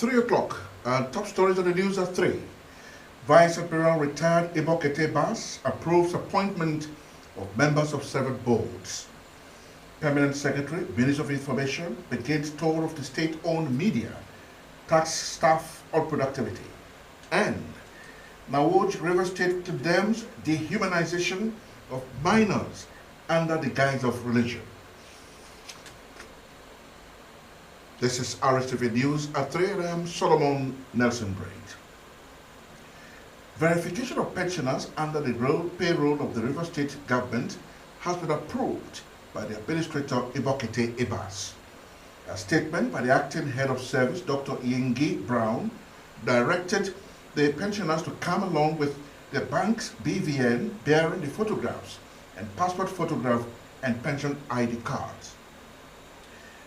3 o'clock. Top stories of the news at 3. Vice Admiral retired Ibokete Bas approves appointment of members of several boards. Permanent Secretary, Minister of Information, begins tour of the state-owned media, tax staff on productivity. And Nawoj River State condemns dehumanization of minors under the guise of religion. This is Rstv News at 3 a.m. Solomon Nelson Braid. Verification of pensioners under the payroll of the River State government has been approved by the Administrator Ibokete Ibas. A statement by the Acting Head of Service, Dr. Yengi Brown, directed the pensioners to come along with the bank's BVN bearing the photographs and passport photograph and pension ID cards.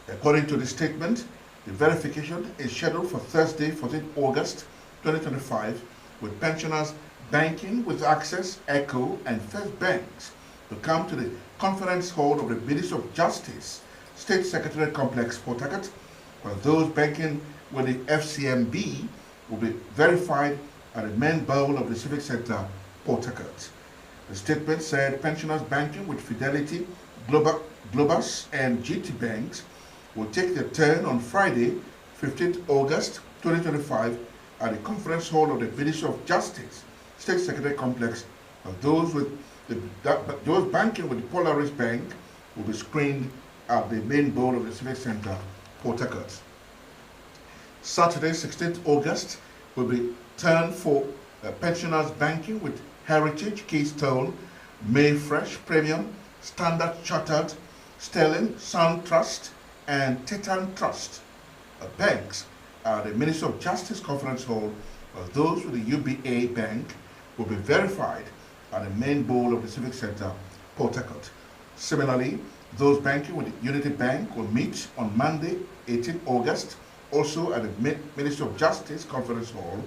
According to the statement, the verification is scheduled for Thursday, 14 August 2025, with pensioners banking with Access, Echo, and First Banks to come to the conference hall of the Ministry of Justice, State Secretariat Complex, Port Harcourt, while those banking with the FCMB will be verified at the main bowl of the Civic Center, Port Harcourt. The statement said pensioners banking with Fidelity, Globus, and GT Banks will take their turn on Friday, 15th August 2025, at the conference hall of the Ministry of Justice, State Secretariat Complex. Those banking with the Polaris Bank will be screened at the main bowl of the Civic Center, Port Harcourt. Saturday, 16th August, will be turn for pensioners banking with Heritage, Keystone, Mayfresh, Premium, Standard Chartered, Sterling, Sun Trust, and Titan Trust. Banks at the Ministry of Justice Conference Hall, while those with the UBA Bank will be verified at the main bowl of the Civic Center, Port Harcourt. Similarly, those banking with the Unity Bank will meet on Monday, 18 August, also at the Ministry of Justice Conference Hall,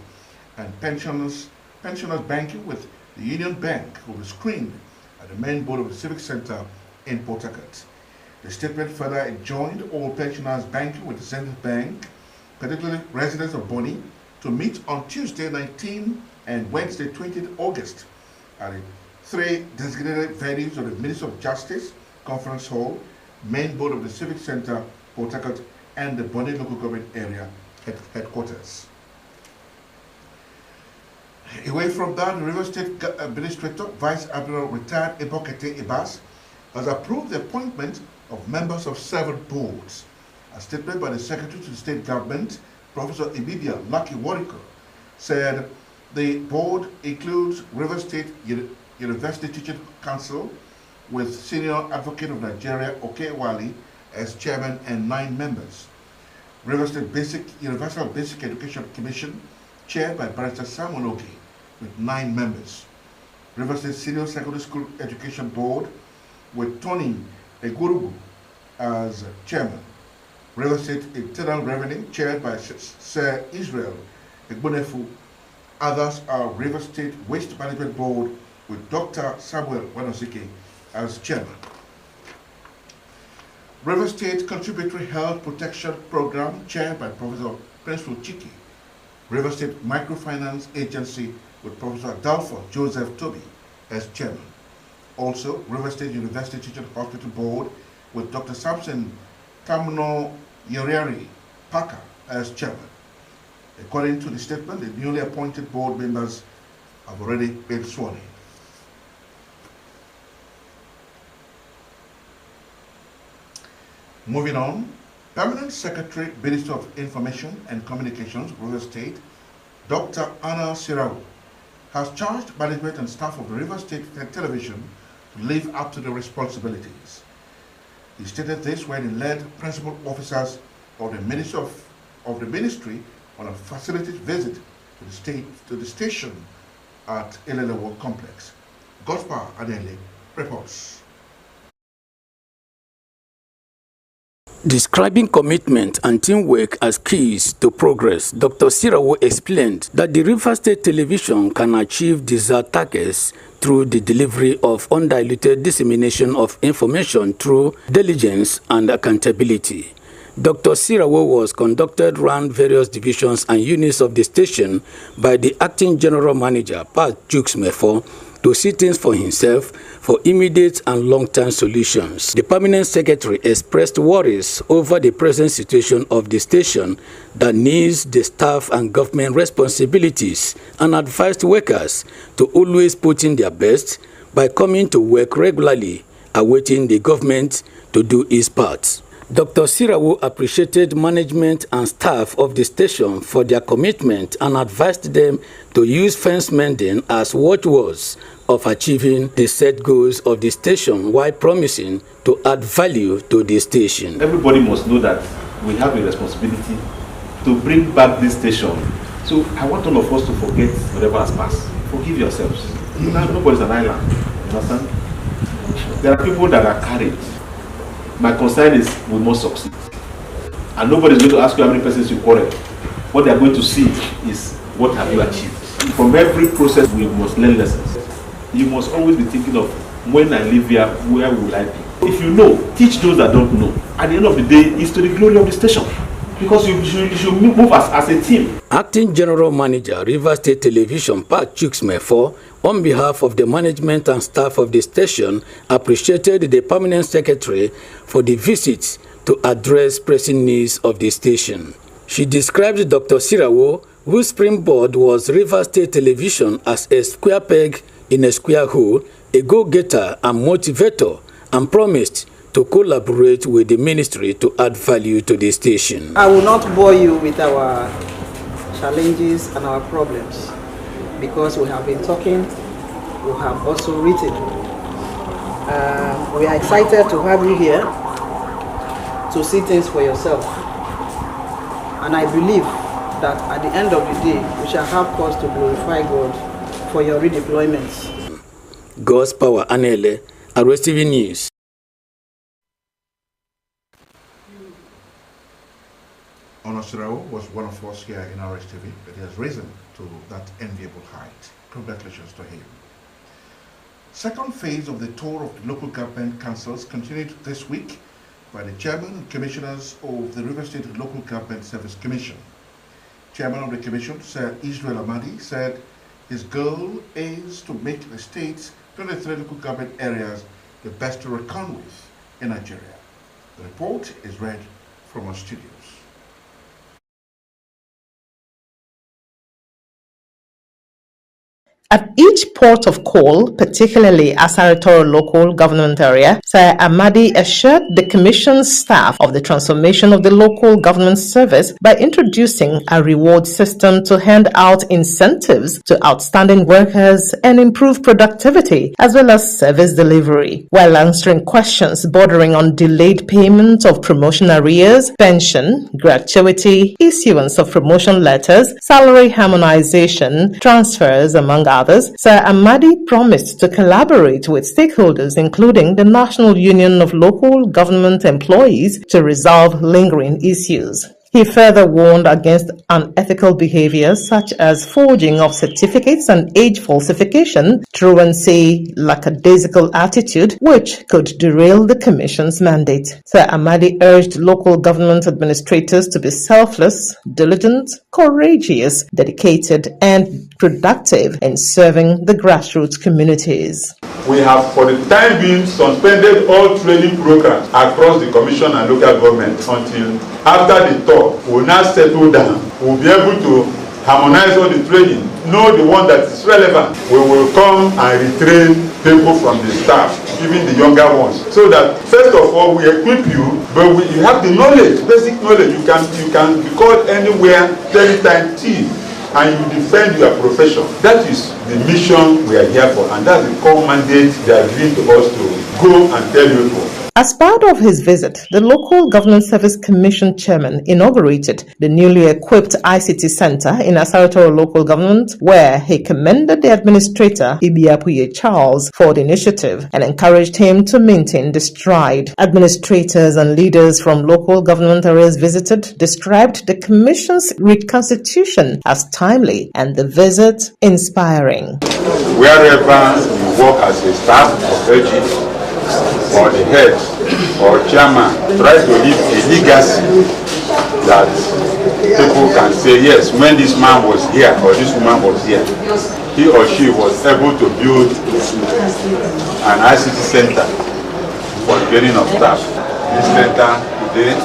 and pensioners banking with the Union Bank will be screened at the main bowl of the Civic Center in Port Harcourt. The statement further enjoined all pensioners banking with the Zenith Bank, particularly residents of Bonny, to meet on Tuesday 19 and Wednesday 20th August at the 3 designated venues of the Ministry of Justice Conference Hall, main board of the Civic Center, Port Harcourt, and the Bonny Local Government Area headquarters. Away from that, the River State Administrator, Vice Admiral retired Ibokete Ibas, has approved the appointment of members of several boards. A statement by the Secretary to the State Government, Professor Ibibia Lucky Wariko, said the board includes River State University Teaching Council with Senior Advocate of Nigeria, Okewali, as chairman and 9 members. River State Universal Basic Education Commission, chaired by Barrister Simon Oki, with 9 members. River State Senior Secondary School Education Board, with Tony Egurugu as chairman. River State Internal Revenue, chaired by Sir Israel Egbonefu. Others are River State Waste Management Board, with Dr. Samuel Wanosike as chairman. River State Contributory Health Protection Program, chaired by Professor Prince Chiki. River State Microfinance Agency, with Professor Adolfo Joseph Toby as chairman. Also, River State University Teaching Hospital Board, with Dr. Samson Tamno Yoriari Parker as chairman. According to the statement, the newly appointed board members have already been sworn in. Moving on, Permanent Secretary, Minister of Information and Communications, River State, Dr. Anna Sirawu, has charged management and staff of the River State Television to live up to their responsibilities. He stated this when he led principal officers of the Ministry on a facilities visit to the station at Elelewo Complex. Gospa Adele reports. Describing commitment and teamwork as keys to progress, Dr. Sirawu explained that the River State Television can achieve desired targets through the delivery of undiluted dissemination of information through diligence and accountability. Dr. Sirawo was conducted around various divisions and units of the station by the acting general manager, Pat Jukes Mefo, to see things for himself for immediate and long-term solutions. The permanent secretary expressed worries over the present situation of the station that needs the staff and government responsibilities and advised workers to always put in their best by coming to work regularly, awaiting the government to do its part. Dr. Sirawo appreciated management and staff of the station for their commitment and advised them to use fence mending as watchwords of achieving the set goals of the station while promising to add value to the station. Everybody must know that we have a responsibility to bring back this station. So I want all of us to forget whatever has passed. Forgive yourselves. Nobody's an island. You understand? There are people that are carried. My concern is we must succeed. And nobody is going to ask you how many persons you quarrel. What they are going to see is what have you achieved. From every process, we must learn lessons. You must always be thinking of when I live here, where will I be? If you know, teach those that don't know. At the end of the day, it's to the glory of the station. Because you should move as a team. Acting General Manager, River State Television, Pat Jukes Mefo, on behalf of the management and staff of the station, appreciated the permanent secretary for the visit to address pressing needs of the station. She described Dr. Sirawo, whose springboard was River State Television, as a square peg in a square hole, a go-getter and motivator, and promised to collaborate with the ministry to add value to the station. I will not bore you with our challenges and our problems because we have been talking, we have also written. We are excited to have you here to see things for yourself. And I believe that at the end of the day, we shall have cause to glorify God for your redeployments. God's Power Anele, Rstv News. Sirawo was one of us here in Rstv, but he has risen to that enviable height. Congratulations to him. Second phase of the tour of the local government councils continued this week by the chairman and commissioners of the River State Local Government Service Commission. Chairman of the commission, Sir Israel Amadi, said his goal is to make the state's 23 local government areas the best to reckon with in Nigeria. The report is read from our studios. At each port of call, particularly Asaritor local government area, Sir Amadi assured the Commission's staff of the transformation of the local government service by introducing a reward system to hand out incentives to outstanding workers and improve productivity as well as service delivery, while answering questions bordering on delayed payment of promotion arrears, pension, gratuity, issuance of promotion letters, salary harmonization, transfers, among others. Sir Amadi promised to collaborate with stakeholders, including the National Union of Local Government Employees, to resolve lingering issues. He further warned against unethical behavior such as forging of certificates and age falsification, truancy, lackadaisical attitude, which could derail the Commission's mandate. Sir Amadi urged local government administrators to be selfless, diligent, courageous, dedicated, and productive in serving the grassroots communities. We have, for the time being, suspended all training programs across the Commission and local government until after the tour. We will now settle down. We will be able to harmonize all the training, know the one that is relevant. We will come and retrain people from the staff, even the younger ones, so that first of all we equip you, but you have the knowledge, basic knowledge. You can be called anywhere, anytime, and you defend your profession. That is the mission we are here for, and that's the core mandate they are giving to us to go and tell you for. As part of his visit, the Local Government Service Commission chairman inaugurated the newly equipped ICT Center in Asaritor local government, where he commended the administrator, Ibiapuye Charles, for the initiative and encouraged him to maintain the stride. Administrators and leaders from local government areas visited described the commission's reconstitution as timely and the visit inspiring. Wherever you work as a staff of LG, or the head or chairman try to leave a legacy that people can say, yes, when this man was here or this woman was here, he or she was able to build an ICT center for training of staff. This center today,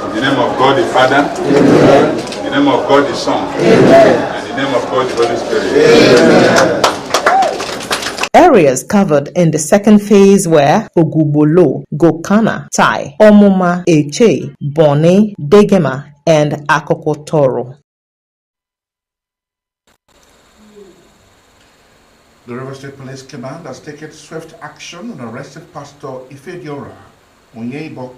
in the name of God the Father, in the name of God the Son, and in the name of God the Holy Spirit. Amen. Areas covered in the second phase were Ogubolo, Gokana, Tai, Omuma, Eche, Boni, Degema, and Akokotoro. The River State Police Command has taken swift action and arrested Pastor Ifediora Onyebo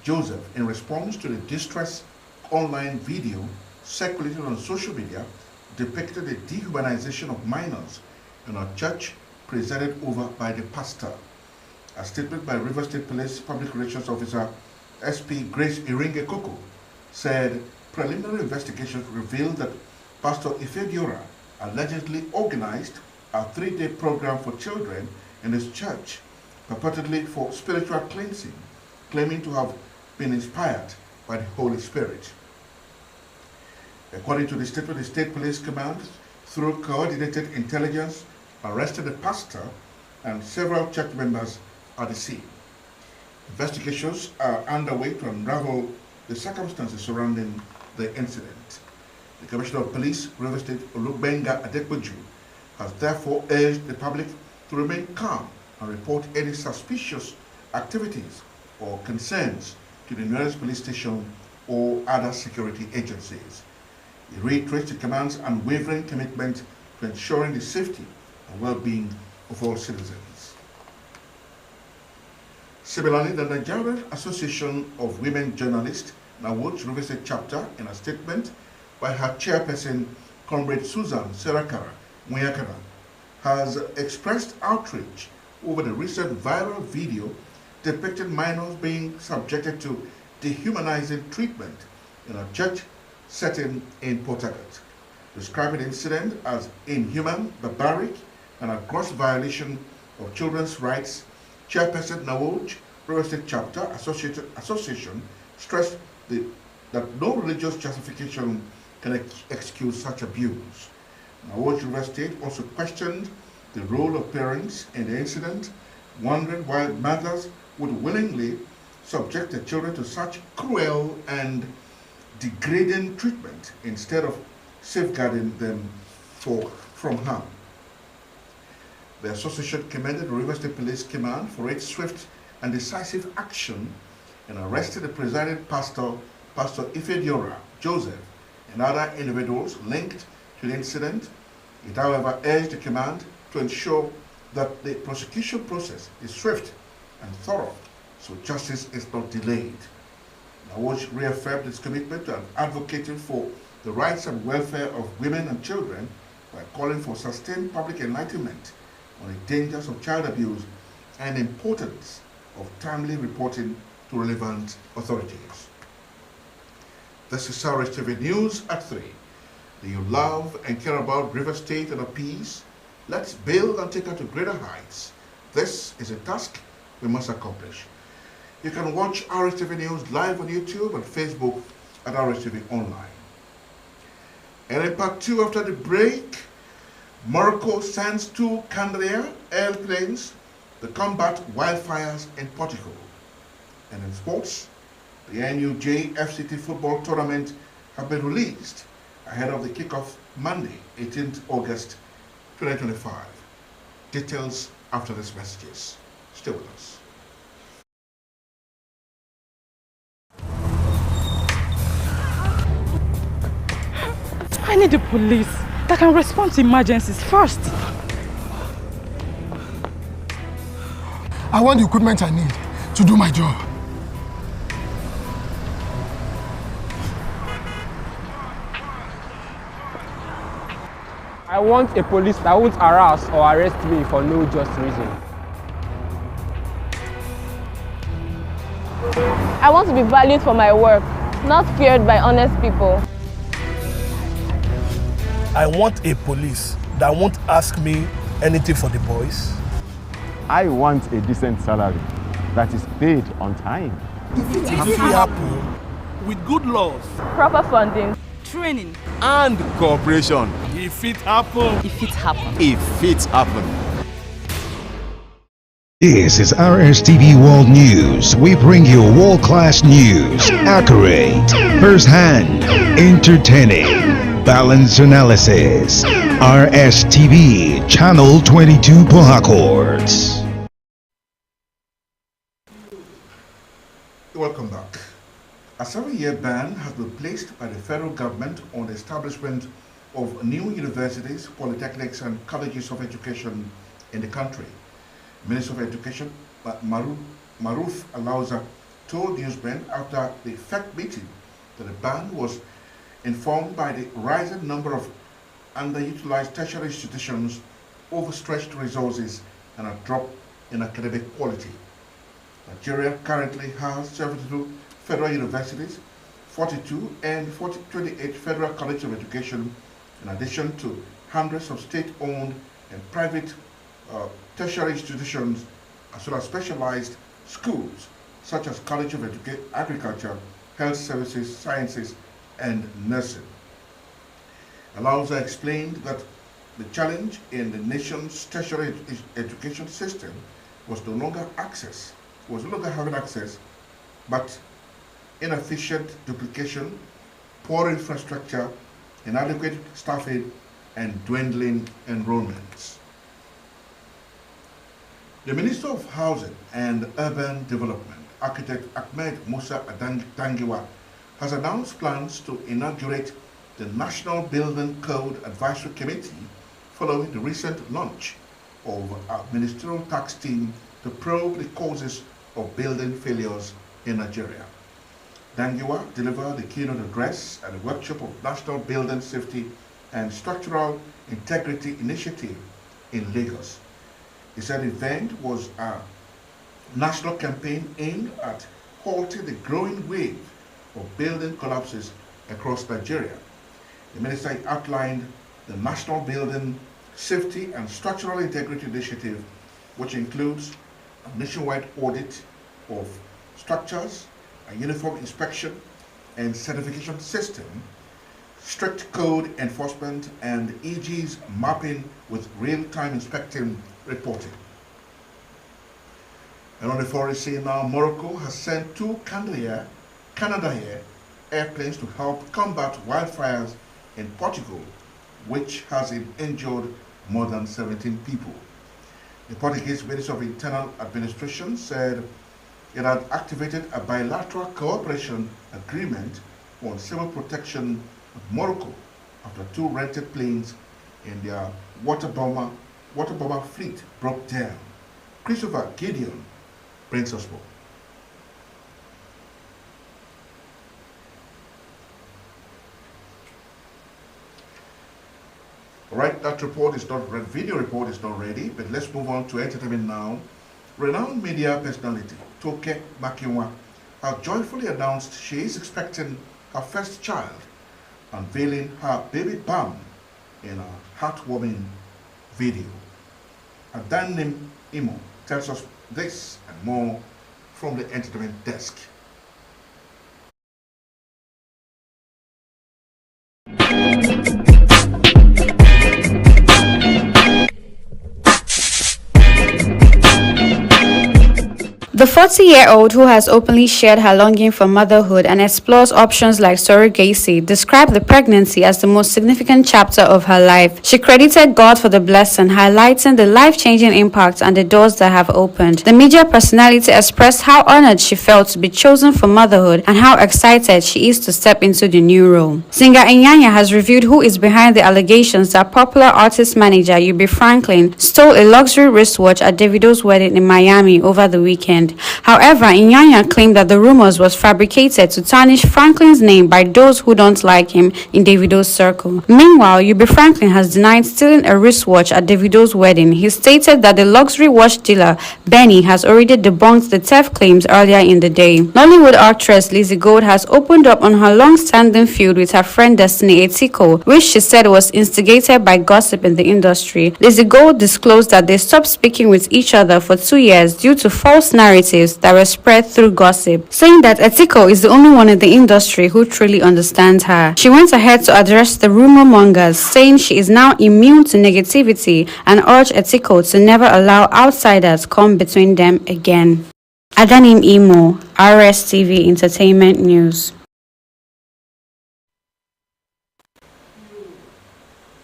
Joseph in response to the distress online video circulated on social media depicted the dehumanization of minors in a church presided over by the pastor. A statement by River State Police Public Relations Officer SP Grace Iringe Koko said preliminary investigations revealed that Pastor Ifediora allegedly organized a 3-day program for children in his church, purportedly for spiritual cleansing, claiming to have been inspired by the Holy Spirit. According to the statement, the State Police Command, through coordinated intelligence, arrested the pastor and several church members at the scene. Investigations are underway to unravel the circumstances surrounding the incident. The Commissioner of Police, River State Olubenga Adepoju, has therefore urged the public to remain calm and report any suspicious activities or concerns to the nearest police station or other security agencies. He reiterates the command's unwavering commitment to ensuring the safety and well-being of all citizens. Similarly, the Nigerian Association of Women Journalists, NAWOJ River State Chapter, in a statement by her chairperson, Comrade Susan Serakara Muyakara, has expressed outrage over the recent viral video depicting minors being subjected to dehumanizing treatment in a church setting in Port Harcourt, describing the incident as inhuman, barbaric, and a gross violation of children's rights. Chairperson NAWOJ River State Chapter Association stressed that no religious justification can excuse such abuse. NAWOJ River State also questioned the role of parents in the incident, wondering why mothers would willingly subject their children to such cruel and degrading treatment instead of safeguarding them from harm. The association commended the River State Police Command for its swift and decisive action in arresting the presiding pastor, Pastor Ifediora Joseph, and other individuals linked to the incident. It, however, urged the command to ensure that the prosecution process is swift and thorough, so justice is not delayed. NAWOJ reaffirmed its commitment to advocating for the rights and welfare of women and children by calling for sustained public enlightenment on the dangers of child abuse and importance of timely reporting to relevant authorities. This is Rstv News at 3. Do you love and care about River State and our peace? Let's build and take her to greater heights. This is a task we must accomplish. You can watch Rstv News live on YouTube and Facebook at Rstv Online. And in part 2 after the break, Morocco sends 2 Canadair airplanes to combat wildfires in Portugal. And in sports, the NUJ FCT football tournament have been released ahead of the kickoff Monday, 18th August 2025. Details after these messages. Stay with us. I need the police that can respond to emergencies first. I want the equipment I need to do my job. I want a police that won't harass or arrest me for no just reason. I want to be valued for my work, not feared by honest people. I want a police that won't ask me anything for the boys. I want a decent salary that is paid on time. If it happen with good laws, Proper funding. Training. and cooperation. If it happen. If it happens. If it happen. This is Rstv World News. We bring you world-class news, accurate, first-hand, entertaining, balanced analysis. Rstv, Channel 22 Port Harcourt. Welcome back. A 7-year ban has been placed by the federal government on the establishment of new universities, polytechnics, and colleges of education in the country. Minister of Education Maruf Alauza told newsmen after the FEC meeting that the ban was informed by the rising number of underutilized tertiary institutions, overstretched resources, and a drop in academic quality. Nigeria currently has 72 federal universities, 42 and 28 federal colleges of education, in addition to hundreds of state-owned and private tertiary institutions, as well as specialized schools such as College of Agriculture, Health Services, Sciences, and Nursing. Alauza explained that the challenge in the nation's tertiary education system was no longer having access, but inefficient duplication, poor infrastructure, inadequate staffing, and dwindling enrollments. The Minister of Housing and Urban Development, Architect Ahmed Musa Adangiwa, has announced plans to inaugurate the National Building Code Advisory Committee following the recent launch of a ministerial task team to probe the causes of building failures in Nigeria. Dangiwa delivered the keynote address at a workshop of National Building Safety and Structural Integrity Initiative in Lagos. He said the event was a national campaign aimed at halting the growing wave of building collapses across Nigeria. The minister outlined the National Building Safety and Structural Integrity Initiative, which includes a nationwide audit of structures, a uniform inspection and certification system, strict code enforcement, and EG's mapping with real-time inspecting reporting. And on the foreign scene now, Morocco has sent 2 Canadair airplanes to help combat wildfires in Portugal, which has injured more than 17 people. The Portuguese Ministry of Internal Administration said it had activated a bilateral cooperation agreement on civil protection with Morocco after 2 rented planes in their water bomber fleet broke down. Christopher Gideon brings us more. All right, that video report is not ready, but let's move on to entertainment now. Renowned media personality Toke Makinwa has joyfully announced she is expecting her first child, unveiling her baby bump in a heartwarming video. Adanim Imo tells us this and more from the entertainment desk. The 40-year-old, who has openly shared her longing for motherhood and explores options like surrogacy, described the pregnancy as the most significant chapter of her life. She credited God for the blessing, highlighting the life-changing impact and the doors that have opened. The media personality expressed how honored she felt to be chosen for motherhood and how excited she is to step into the new role. Singer Inyanya has revealed who is behind the allegations that popular artist manager Yubi Franklin stole a luxury wristwatch at Davido's wedding in Miami over the weekend. happened. However, Inyanya claimed that the rumors was fabricated to tarnish Franklin's name by those who don't like him in Davido's circle. Meanwhile, Yubi Franklin has denied stealing a wristwatch at Davido's wedding. He stated that the luxury watch dealer, Benny, has already debunked the theft claims earlier in the day. Nollywood actress Lizzie Gold has opened up on her long-standing feud with her friend Destiny Etiko, which she said was instigated by gossip in the industry. Lizzie Gold disclosed that they stopped speaking with each other for 2 years due to false narratives that were spread through gossip, saying that Etiko is the only one in the industry who truly understands her. She went ahead to address the rumor mongers, saying she is now immune to negativity and urged Etiko to never allow outsiders come between them again. Adanim Imo, Rstv Entertainment News.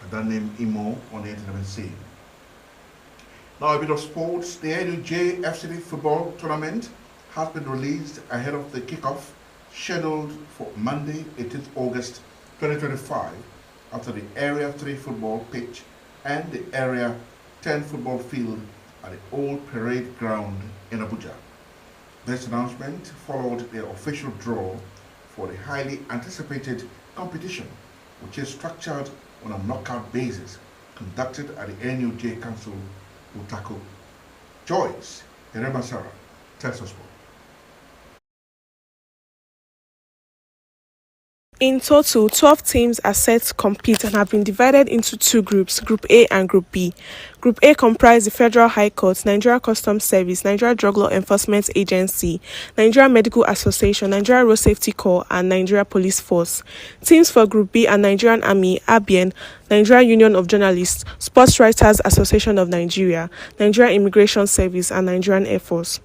Adanim Imo on the entertainment scene. Now a bit of sports. The NUJ FCT football tournament has been released ahead of the kickoff scheduled for Monday, 18th August 2025 after the Area 3 football pitch and the Area 10 football field at the Old Parade Ground in Abuja. This announcement followed the official draw for the highly anticipated competition, which is structured on a knockout basis, conducted at the NUJ Council, Utako. Joyce Eremasara tells us more. In total, 12 teams are set to compete and have been divided into two groups, Group A and Group B. Group A comprised the Federal High Court, Nigeria Customs Service, Nigeria Drug Law Enforcement Agency, Nigeria Medical Association, Nigeria Road Safety Corps, and Nigeria Police Force. Teams for Group B are Nigerian Army, ABN, Nigeria Union of Journalists, Sports Writers Association of Nigeria, Nigeria Immigration Service, and Nigerian Air Force.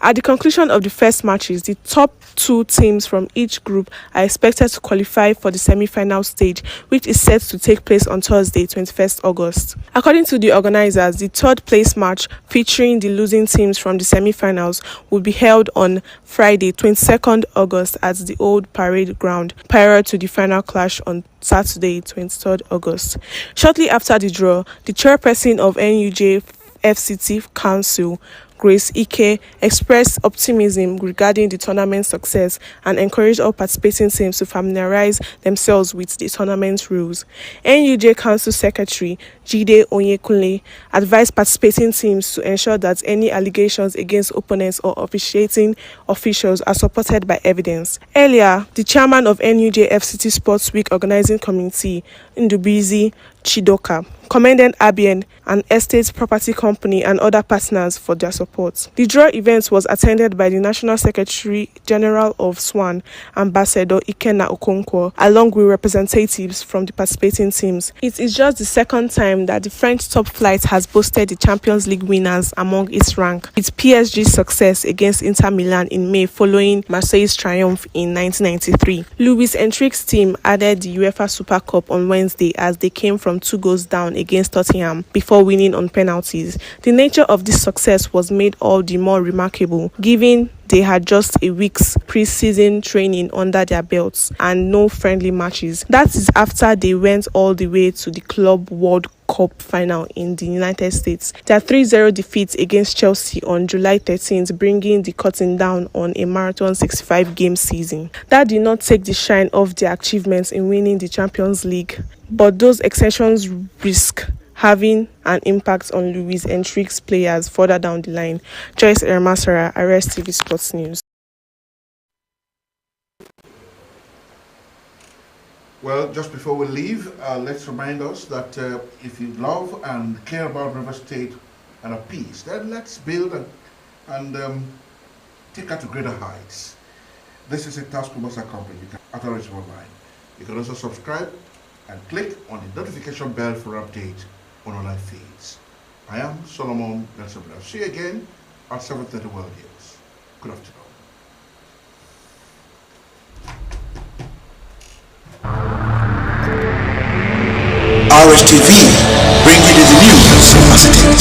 At the conclusion of the first matches, the top two teams from each group are expected to qualify for the semi-final stage, which is set to take place on Thursday, 21st August. According to the organizers, the third place match featuring the losing teams from the semi-finals will be held on Friday, 22nd August at the Old Parade Ground, prior to the final clash on Saturday, 23rd August. Shortly after the draw, the chairperson of NUJ FCT Council, Grace Ike, expressed optimism regarding the tournament success and encouraged all participating teams to familiarize themselves with the tournament rules. NUJ Council Secretary Jide Onyekunle advised participating teams to ensure that any allegations against opponents or officiating officials are supported by evidence. Earlier, the chairman of NUJ FCT Sports Week Organizing Committee, Ndubizi Chidoka, commended ABN, an estate property company, and other partners for their support. The draw event was attended by the National Secretary General of SWAN, Ambassador Ikenna Okonkwo, along with representatives from the participating teams. It is just the second time that the French top flight has boasted the Champions League winners among its rank, with PSG's success against Inter Milan in May following Marseille's triumph in 1993. Luis Enrique's team added the UEFA Super Cup on Wednesday as they came from 2 goals down against Tottenham before winning on penalties. The nature of this success was made all the more remarkable, given they had just a week's pre-season training under their belts and no friendly matches. That is after they went all the way to the Club World Cup final in the United States. Their 3-0 defeat against Chelsea on July 13th, bringing the curtain down on a marathon 65-game season. That did not take the shine off their achievements in winning the Champions League, but those exceptions risk having an impact on Luis Enrique's players further down the line. Joyce Ermasara, Rstv Sports News. Well, just before we leave, let's remind us that if you love and care about River State and our peace, then let's build and take her to greater heights. This is a task we must accomplish. You can authorize online. You can also subscribe and click on the notification bell for updates on online feeds. I am Solomon Nelson. I'll see you again at 7:30 World News. Good afternoon. Rstv, bring you the news as it is.